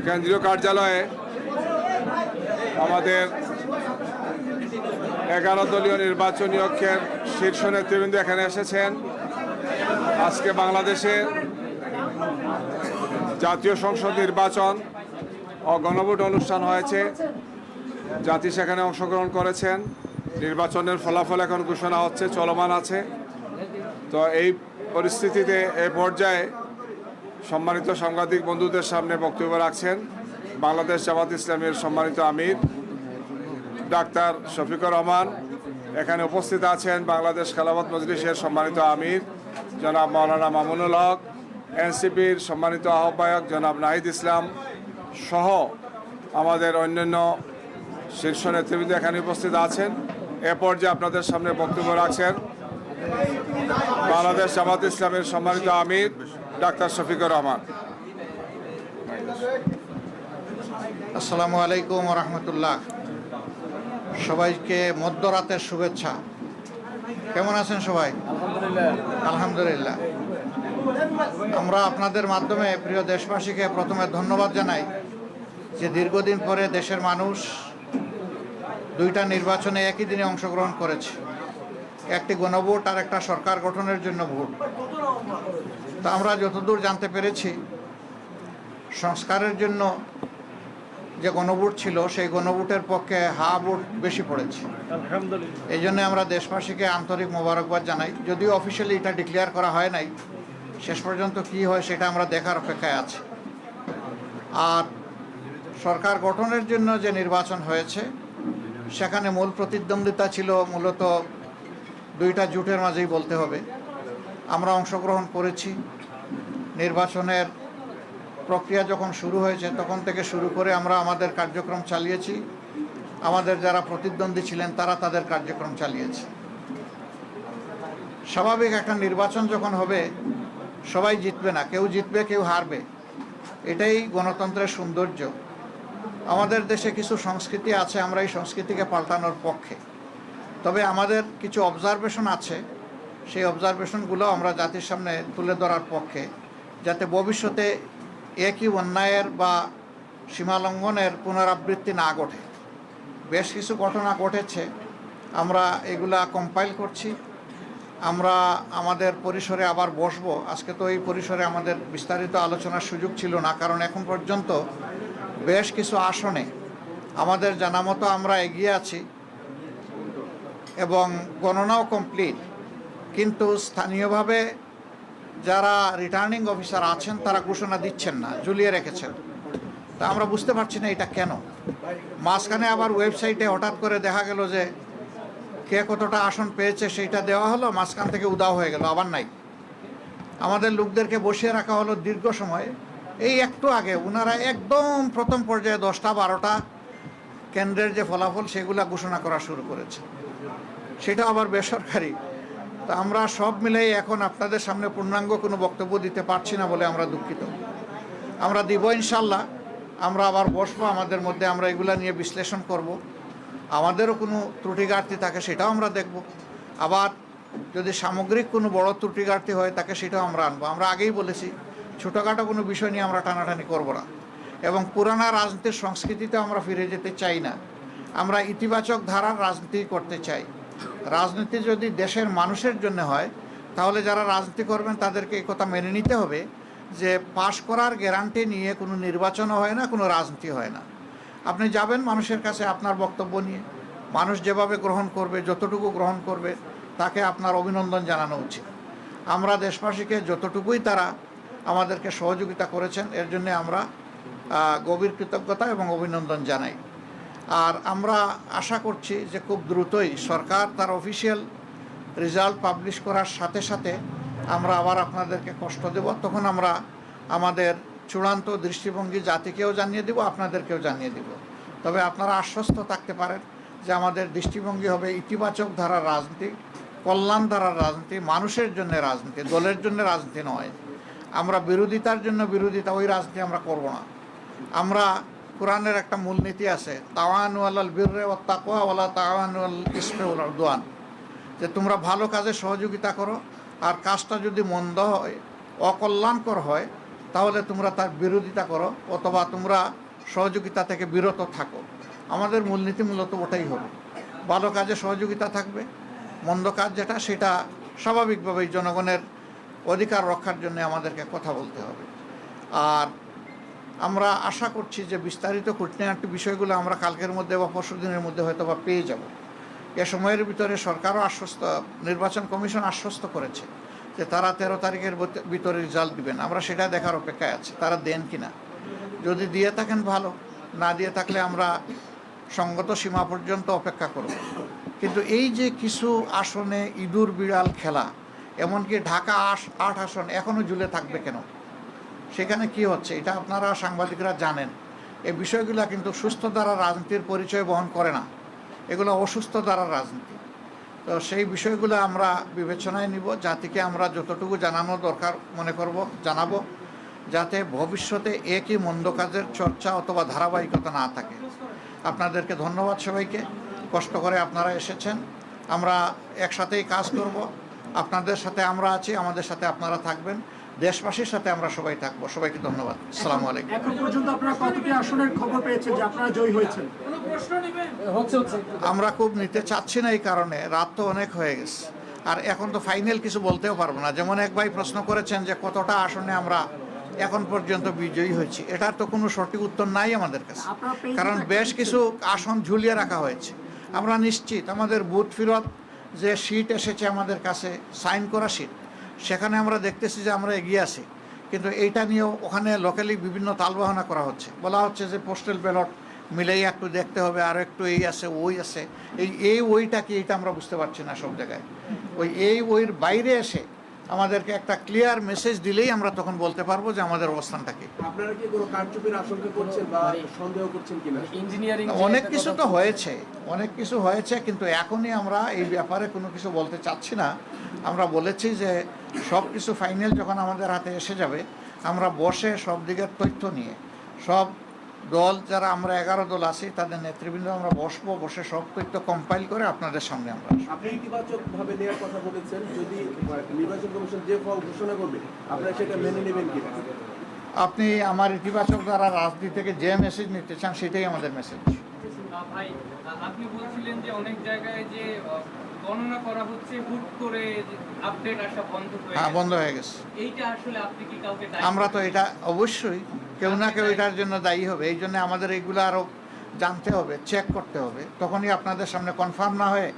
কেন্দ্রীয় কার্যালয়ে আমাদের 11 দলীয় নির্বাচনী ঐক্যের শীর্ষ নেতৃবৃন্দ এখানে এসেছেন। আজকে বাংলাদেশে জাতীয় সংসদ নির্বাচন ও গণভোট অনুষ্ঠান হয়েছে। জাতি সেখানে অংশগ্রহণ করেছেন। নির্বাচনের ফলাফল এখন ঘোষণা হচ্ছে, চলমান আছে। তো এই পরিস্থিতিতে এই পর্যায়ে সম্মানিত সাংবাদিক বন্ধুদের সামনে বক্তব্য রাখছেন বাংলাদেশ জামাত ইসলামীর সম্মানিত আমির ডাক্তার শফিকুর রহমান। এখানে উপস্থিত আছেন বাংলাদেশ খেলাফত মজলিসের সম্মানিত আমির জনাব মাওলানা মামুনুল হক, এনসিপির সম্মানিত আহ্বায়ক জনাব নাহিদ ইসলাম সহ আমাদের অন্যান্য শীর্ষ নেতৃবৃন্দ এখানে উপস্থিত আছেন। এ পর্যায়ে আপনাদের সামনে বক্তব্য রাখছেন বাংলাদেশ জামাত ইসলামের সম্মানিত আমির ডাক্তার শফিকুর রহমান। আসসালামু আলাইকুম রহমতুল্লাহ। সবাইকে মধ্যরাতের শুভেচ্ছা। কেমন আছেন সবাই? আলহামদুলিল্লাহ। আমরা আপনাদের মাধ্যমে প্রিয় দেশবাসীকে প্রথমে ধন্যবাদ জানাই যে দীর্ঘদিন পরে দেশের মানুষ দুইটা নির্বাচনে একই দিনে অংশগ্রহণ করেছে, একটি গণভোট আর একটা সরকার গঠনের জন্য ভোট। তা আমরা যতদূর জানতে পেরেছি, সংস্কারের জন্য যে গণভোট ছিল সেই গণভোটের পক্ষে হা ভোট বেশি পড়েছে। এই জন্য আমরা দেশবাসীকে আন্তরিক মোবারকবাদ জানাই। যদিও অফিসিয়ালি এটা ডিক্লেয়ার করা হয় নাই, শেষ পর্যন্ত কি হয় সেটা আমরা দেখার অপেক্ষায় আছি। আর সরকার গঠনের জন্য যে নির্বাচন হয়েছে সেখানে মূল প্রতিদ্বন্দ্বিতা ছিল মূলত দুইটা জোটের মাঝেই বলতে হবে। আমরা অংশগ্রহণ করেছি। নির্বাচনের প্রক্রিয়া যখন শুরু হয়েছে তখন থেকে শুরু করে আমরা আমাদের কার্যক্রম চালিয়েছি। আমাদের যারা প্রতিদ্বন্দ্বী ছিলেন তারা তাদের কার্যক্রম চালিয়েছে। স্বাভাবিক একটা নির্বাচন যখন হবে সবাই জিতবে না, কেউ জিতবে কেউ হারবে। এটাই গণতন্ত্রের সৌন্দর্য। আমাদের দেশে কিছু সংস্কৃতি আছে, আমরা এই সংস্কৃতিকে পাল্টানোর পক্ষে। তবে আমাদের কিছু অবজারভেশন আছে, সেই অবজারভেশনগুলো আমরা জাতির সামনে তুলে ধরার পক্ষে, যাতে ভবিষ্যতে একই অন্যায়ের বা সীমালঙ্ঘনের পুনরাবৃত্তি না ঘটে। বেশ কিছু ঘটনা ঘটেছে, আমরা এগুলা কম্পাইল করছি। আমরা আমাদের পরিসরে আবার বসবো। আজকে তো এই পরিসরে আমাদের বিস্তারিত আলোচনার সুযোগ ছিল না, কারণ এখন পর্যন্ত বেশ কিছু আসনে আমাদের জানা মতো আমরা এগিয়ে আছি এবং গণনাও কমপ্লিট। কিন্তু স্থানীয়ভাবে যারা রিটার্নিং অফিসার আছেন তারা ঘোষণা দিচ্ছেন না, ঝুলিয়ে রেখেছেন। তা আমরা বুঝতে পারছি না এটা কেন। মাঝখানে আবার ওয়েবসাইটে হঠাৎ করে দেখা গেল যে কে কতটা আসন পেয়েছে সেইটা দেওয়া হলো, মাঝখান থেকে উদাও হয়ে গেল, আবার নাই। আমাদের লোকদেরকে বসিয়ে রাখা হলো দীর্ঘ সময়। এই একটু আগে ওনারা একদম প্রথম পর্যায়ে 10টা 12টা কেন্দ্রের যে ফলাফল সেগুলা ঘোষণা করা শুরু করেছে, সেটা আবার বেসরকারি। তা আমরা সব মিলেই এখন আপনাদের সামনে পূর্ণাঙ্গ কোনো বক্তব্য দিতে পারছি না বলে আমরা দুঃখিত। আমরা দিব ইনশাল্লাহ। আমরা আবার বসবো, আমাদের মধ্যে আমরা এগুলা নিয়ে বিশ্লেষণ করব। আমাদেরও কোনো ত্রুটি ঘাটতি থাকে সেটাও আমরা দেখব। আবার যদি সামগ্রিক কোনো বড় ত্রুটি ঘাটতি হয় তাকে সেটাও আমরা আনবো। আমরা আগেই বলেছি ছোটোখাটো কোনো বিষয় নিয়ে আমরা টানাটানি করব না এবং পুরানা রাজনীতির সংস্কৃতিতে আমরা ফিরে যেতে চাই না। আমরা ইতিবাচক ধারার রাজনীতি করতে চাই। রাজনীতি যদি দেশের মানুষের জন্য হয় তাহলে যারা রাজনীতি করবেন তাদেরকে এই কথা মেনে নিতে হবে যে পাশ করার গ্যারান্টি নিয়ে কোনো নির্বাচনও হয় না, কোনো রাজনীতি হয় না। আপনি যাবেন মানুষের কাছে আপনার বক্তব্য নিয়ে, মানুষ যেভাবে গ্রহণ করবে, যতটুকু গ্রহণ করবে তাকে আপনার অভিনন্দন জানানো উচিত। আমরা দেশবাসীকে যতটুকুই তারা আমাদেরকে সহযোগিতা করেছেন এর জন্য আমরা গভীর কৃতজ্ঞতা এবং অভিনন্দন জানাই। আর আমরা আশা করছি যে খুব দ্রুতই সরকার তার অফিসিয়াল রেজাল্ট পাবলিশ করার সাথে সাথে আমরা আবার আপনাদেরকে কষ্ট দেব। তখন আমরা আমাদের চূড়ান্ত দৃষ্টিভঙ্গি জাতিকেও জানিয়ে দেব, আপনাদেরকেও জানিয়ে দেব। তবে আপনারা আশ্বস্ত থাকতে পারেন যে আমাদের দৃষ্টিভঙ্গি হবে ইতিবাচক ধারার রাজনীতি, কল্যাণ ধারার রাজনীতি, মানুষের জন্য রাজনীতি, দলের জন্য রাজনীতি নয়। আমরা বিরোধিতার জন্য বিরোধিতা, ওই রাজনীতি আমরা করব না। আমরা কোরআনের একটা মূলনীতি আছে, তাওয়ানু আলাল বিররি ওয়াত তাকওয়া ওয়ালা তাওয়ানু আলাল ইসমি ওয়াল উদওয়ান, যে তোমরা ভালো কাজে সহযোগিতা করো, আর কাজটা যদি মন্দ হয়, অকল্যাণকর হয়, তাহলে তোমরা তার বিরোধিতা করো অথবা তোমরা সহযোগিতা থেকে বিরত থাকো। আমাদের মূলনীতি মূলত ওটাই হবে, ভালো কাজে সহযোগিতা থাকবে, মন্দ কাজ যেটা সেটা স্বাভাবিকভাবেই জনগণের অধিকার রক্ষার জন্য আমাদেরকে কথা বলতে হবে। আর আমরা আশা করছি যে বিস্তারিত খুঁটিনাটি বিষয়গুলো আমরা কালকের মধ্যে বা পরশু দিনের মধ্যে হয়তো বা পেয়ে যাব। এ সময়ের ভিতরে সরকারও নির্বাচন কমিশন আশ্বস্ত করেছে যে তারা 13 তারিখের ভিতরে রেজাল্ট দিবেন। আমরা সেটা দেখার অপেক্ষায় আছি তারা দেন কিনা। যদি দিয়ে থাকেন ভালো, না দিয়ে থাকলে আমরা সঙ্গত সীমা পর্যন্ত অপেক্ষা করব। কিন্তু এই যে কিছু আসনে ইঁদুর বিড়াল খেলা, এমনকি ঢাকা 8 আসন এখনও ঝুলে থাকবে কেন, সেখানে কি হচ্ছে এটা আপনারা সাংবাদিকরা জানেন। এই বিষয়গুলো কিন্তু সুস্থ ধারার রাজনীতির পরিচয় বহন করে না, এগুলো অসুস্থ ধারার রাজনীতি। তো সেই বিষয়গুলো আমরা বিবেচনায় নিব, জাতিকে আমরা যতটুকু জানানো দরকার মনে করব জানাবো, যাতে ভবিষ্যতে একই মন্দ কাজের চর্চা অথবা ধারাবাহিকতা না থাকে। আপনাদেরকে ধন্যবাদ সবাইকে, কষ্ট করে আপনারা এসেছেন। আমরা একসাথেই কাজ করব, আপনাদের সাথে আমরা আছি, আমাদের সাথে আপনারা থাকবেন, দেশবাসীর সাথে আমরা সবাই থাকবো। সবাইকে ধন্যবাদ। আসসালামু আলাইকুম। এখন পর্যন্ত আপনারা কতটি আসনের খবর পেয়েছেন যে আপনারা জয়ী হয়েছেন? আমরা খুব নিতে চাচ্ছি না, এই কারণে রাত তো অনেক হয়ে গেছে, আর এখন তো ফাইনাল কিছু বলতেও পারবো না। যেমন এক ভাই প্রশ্ন করেছেন যে কতটা আসনে আমরা এখন পর্যন্ত বিজয়ী হয়েছি, এটার তো কোনো সঠিক উত্তর নাই আমাদের কাছে, কারণ বেশ কিছু আসন ঝুলিয়ে রাখা হয়েছে। আমরা নিশ্চিত আমাদের বুথ ফেরত যে সিট এসেছে আমাদের কাছে, সাইন করা সিট, সেখানে আমরা দেখতেছি যে আমরা এগিয়ে আছি। কিন্তু এইটা নিয়েও ওখানে লোকালি বিভিন্ন তালবাহানা করা হচ্ছে, বলা হচ্ছে যে পোস্টাল ব্যালট মিলেই একটু দেখতে হবে, আর একটু এই আছে ওই আছে, এই ওইটা কি এটা আমরা বুঝতে পারছি না সব জায়গায়। ওইর বাইরে এসে আমাদেরকে একটা ক্লিয়ার মেসেজ দিলেই আমরা তখন বলতে পারবো যে আমাদের অবস্থানটা কি। আপনারা কি কোনো কারচুপির আশঙ্কা করছেন বা সন্দেহ করছেন কিনা? ইঞ্জিনিয়ারিং অনেক কিছু তো হয়েছে, অনেক কিছু হয়েছে, কিন্তু এখনই আমরা এই ব্যাপারে কোনো কিছু বলতে চাচ্ছি না। আমরা বলেছি যে সব কিছু ফাইনাল যখন আমাদের হাতে এসে যাবে, আমরা বসে সব দিকের তথ্য নিয়ে সব দল যারা আমরা 11 দল আছি তাদের নেতৃবৃন্দ আমরা বসে সব তথ্য কম্পাইল করে আপনাদের সামনে আমরা আসবো। আপনি ইতিবাচক ভাবে নেওয়ার কথা বলেছেন, যদি নির্বাচন কমিশন যে ফল ঘোষণা করবে আপনারা সেটা মেনে নেবেন কিনা? আপনি আমার ইতিবাচক দ্বারা রাজনীতি থেকে যে মেসেজ নিতে চান সেটাই আমাদের মেসেজ। ভাই, আপনি বলছিলেন যে অনেক জায়গায় যে গণনা করা হচ্ছে, হুট করে আপডেট আসা বন্ধ হয়ে হ্যাঁ, গেছে। বন্ধ হয়ে গেছে। এইটা আসলে আপনি কি কাউকে দায়ী আমরা তো করবেন? এটা অবশ্যই কেউ না কেউ এটার জন্য দায়ী হবে, এই জন্য আমাদের এইগুলো আরও জানতে হবে, চেক করতে হবে। তখনই আপনাদের সামনে কনফার্ম না হয়ে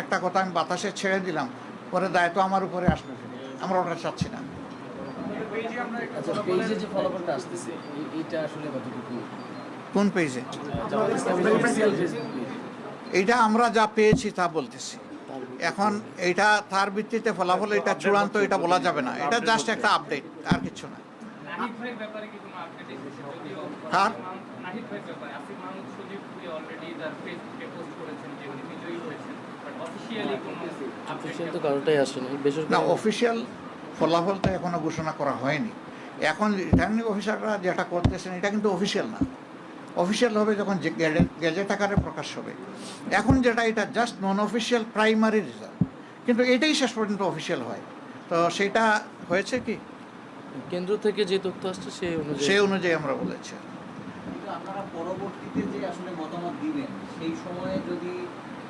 একটা কথা আমি বাতাসে ছেড়ে দিলাম, পরে দায়িত্ব আমার উপরে আসবে, আমরা ওটা চাচ্ছি না। আচ্ছা, পেজে যে ফলাফলটা আসতেছে এইটা আসলে কতটুকু? কোন পেজে? এইটা আমরা যা পেয়েছি তা বলতেছি। এখন এইটা তার ভিত্তিতে ফলাফল এটা চূড়ান্ত এটা বলা যাবে না, এটা জাস্ট একটা আপডেট, আর কিছু না। নাহিদ ভাইয়ের ব্যাপারে কি কোনো আপডেট এসেছে? যদিও কার? নাহিদ ভাইয়ের ব্যাপারে আসিফ মাহমুদ সজীব অলরেডি তার ফেসবুকে পোস্ট করেছেন যে উনি বিজয়ী হয়েছেন, বাট অফিশিয়ালি কোনো অফিসিয়াল তো কারোটাই আসেনি, না, বেসরকারি অফিসিয়াল ফলাফল তো এখনো ঘোষণা করা হয়নি। এখন রিটার্নিং অফিসাররা যেটা করতেছেন এটা কিন্তু অফিসিয়াল না, অফিসিয়াল হবে যখন গেজেট আকারে প্রকাশ হবে। এখন যেটা এটা জাস্ট নন অফিসিয়াল প্রাইমারি রেজাল্ট, কিন্তু এটাই শেষ পর্যন্ত অফিসিয়াল হয়। তো সেটা হয়েছে কি কেন্দ্র থেকে যে তথ্য আসছে সেই অনুযায়ী আমরা বলেছি। কিন্তু আপনারা পরবর্তীতে যে আসলে মতামত দিবেন সেই সময়ে যদি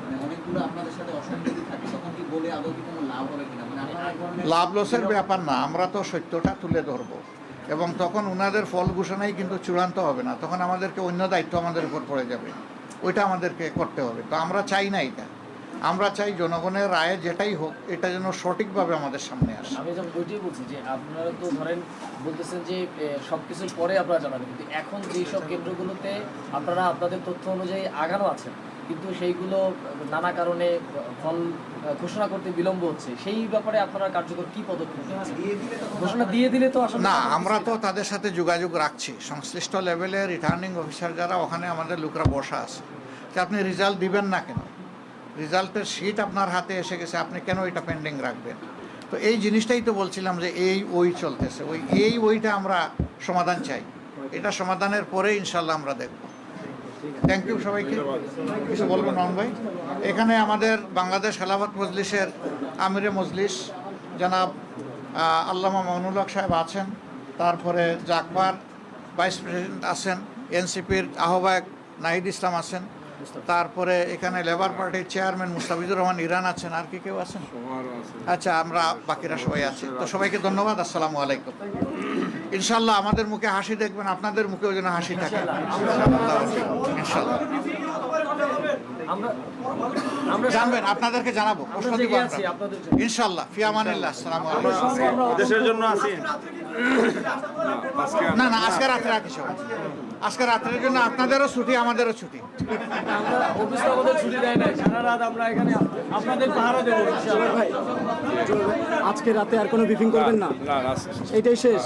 মানে অনেকগুলো আপনাদের সাথে অসঙ্গতি থাকে তখন কি বলে আদৌ কি কোনো লাভ হবে কিনা? মানে আপনারা এক ধরনের লাভ লসের ব্যাপার না, আমরা তো সত্যটা তুলে ধরবো, এবং তখন ওনাদের ফল ঘোষণাই কিন্তু চূড়ান্ত হবে না, তখন আমাদেরকে অন্য দায়িত্ব আমাদের উপর পড়ে যাবে, ওইটা আমাদেরকে করতে হবে। তো আমরা চাই না এটা, আমরা চাই জনগণের রায়ে যেটাই হোক এটা যেন সঠিকভাবে আমাদের সামনে আসে। আমি যখন ওইটাই বলছি যে আপনারা তো ধরেন বলতেছেন যে সব কিছুর পরে আপনারা জানাবেন, কিন্তু এখন যেসব কেন্দ্রগুলোতে আপনারা আপনাদের তথ্য অনুযায়ী আগানো আছেন কিন্তু সেইগুলো নানা কারণে ফল ঘোষণা করতে বিলম্ব হচ্ছে, সেই ব্যাপারে আপনারা কার্যকর কি পদক্ষেপ নিচ্ছেন? ঘোষণা দিয়ে দিলে তো আসলে না, আমরা তো তাদের সাথে যোগাযোগ রাখছি, সংশ্লিষ্ট লেভেলে রিটার্নিং অফিসার যারা ওখানে আমাদের লোকরা বসা আছে, যে আপনি রেজাল্ট দিবেন না কেন, রেজাল্টের শিট আপনার হাতে এসে গেছে, আপনি কেন এটা পেন্ডিং রাখবেন? তো এই জিনিসটাই তো বলছিলাম যে ওই চলতেছে, ওইটা আমরা সমাধান চাই, এটা সমাধানের পরে ইনশাল্লাহ আমরা দেখব। থ্যাংক ইউ সবাইকে। কিছু বলবো নন ভাই? এখানে আমাদের বাংলাদেশ খেলাফত মজলিসের আমিরে মজলিস জনাব আল্লামা মামুনুল হক সাহেব আছেন, তারপরে জাকবার ভাইস প্রেসিডেন্ট আছেন, এনসিপির আহ্বায়ক নাহিদ ইসলাম আছেন, তারপরে এখানে লেবার পার্টির চেয়ারম্যান মুস্তাফিজুর রহমান ইরান আছেন, আর কি কেউ আছেন? আচ্ছা, আমরা বাকিরা সবাই আছি। তো সবাইকে ধন্যবাদ, আসসালামু আলাইকুম। ইনশাল্লাহ আমাদের মুখে হাসি দেখবেন, আপনাদের মুখেও যেন হাসি থাকে ইনশাল্লাহ। আমরা আমরা জানবেন, আপনাদেরকে জানাবো, প্রশ্ন আমরা দিব জেগে আমরা। আছি আপনাদের জন্য। ইনশাল্লাহ, ফি আমানিল্লাহ, আসসালামু আলাইকুম। দেশের জন্য আছি আজকে না না, আজকে রাত্রে আছি সবাই। আজকে রাত্রের জন্য আপনাদেরও ছুটি, আমাদেরও ছুটি। আমরা অফিস তো আমাদের ছুটি দেয় নাই, সারা রাত আমরা এখানে আপনাদের পাহারা দেবো ইনশাআল্লাহ। আজকে রাতে আর কোনো ব্রিফিং করবেন না, না এটাই শেষ।